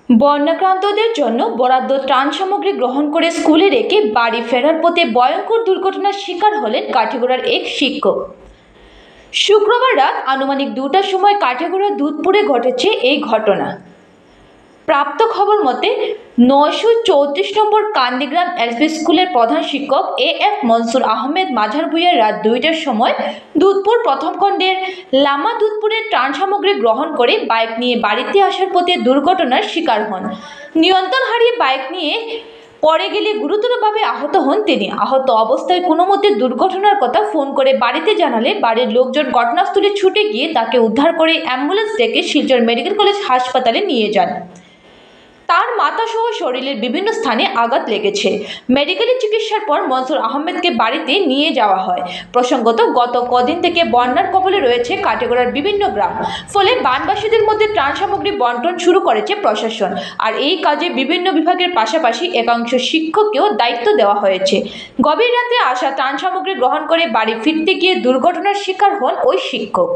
বন্যাক্রান্তদের জন্য বরাদ্দ ত্রাণ সামগ্রী গ্রহণ করে স্কুলে রেখে বাড়ি ফেরার পথে ভয়ঙ্কর দুর্ঘটনার শিকার হলেন কাঠিগড়ার এক শিক্ষক। শুক্রবার রাত আনুমানিক 2টার সময় কাঠিগড়ার দুধপুরে ঘটেছে এই ঘটনা। প্রাপ্ত খবর মতে 934 নম্বর কান্দিগ্রাম এলপি স্কুলের প্রধান শিক্ষক এএফ মনসুর আহমেদ মাঝার ভূঁইয়া রাত 2টার সময় দুধপুর প্রথম খণ্ডের লামা দুধপুরে ত্রাণ সামগ্রী গ্রহণ করে বাইক নিয়ে বাড়িতে আসার পথে দুর্ঘটনার শিকার হন। নিয়ন্ত্রণ হারিয়ে বাইক নিয়ে পড়ে গেলে গুরুতরভাবে আহত হন তিনি। আহত অবস্থায় কোনো মতে দুর্ঘটনার কথা ফোন করে বাড়িতে জানালে বাড়ির লোকজন ঘটনাস্থলে ছুটে গিয়ে তাকে উদ্ধার করে অ্যাম্বুলেন্স ডেকে শিলচর মেডিকেল কলেজ হাসপাতালে নিয়ে যান। তার মাথাসহ শরীরের বিভিন্ন স্থানে আঘাত লেগেছে। মেডিকেলে চিকিৎসার পর মনসুর আহমেদকে বাড়িতে নিয়ে যাওয়া হয়। প্রসঙ্গত, গত কদিন থেকে বন্যার কবলে রয়েছে কাঠিগড়ার বিভিন্ন গ্রাম, ফলে বানবাসীদের মধ্যে ত্রাণ সামগ্রী বন্টন শুরু করেছে প্রশাসন। আর এই কাজে বিভিন্ন বিভাগের পাশাপাশি একাংশ শিক্ষককেও দায়িত্ব দেওয়া হয়েছে। গভীর রাতে আসা ত্রাণ সামগ্রী গ্রহণ করে বাড়ি ফিরতে গিয়ে দুর্ঘটনার শিকার হন ওই শিক্ষক।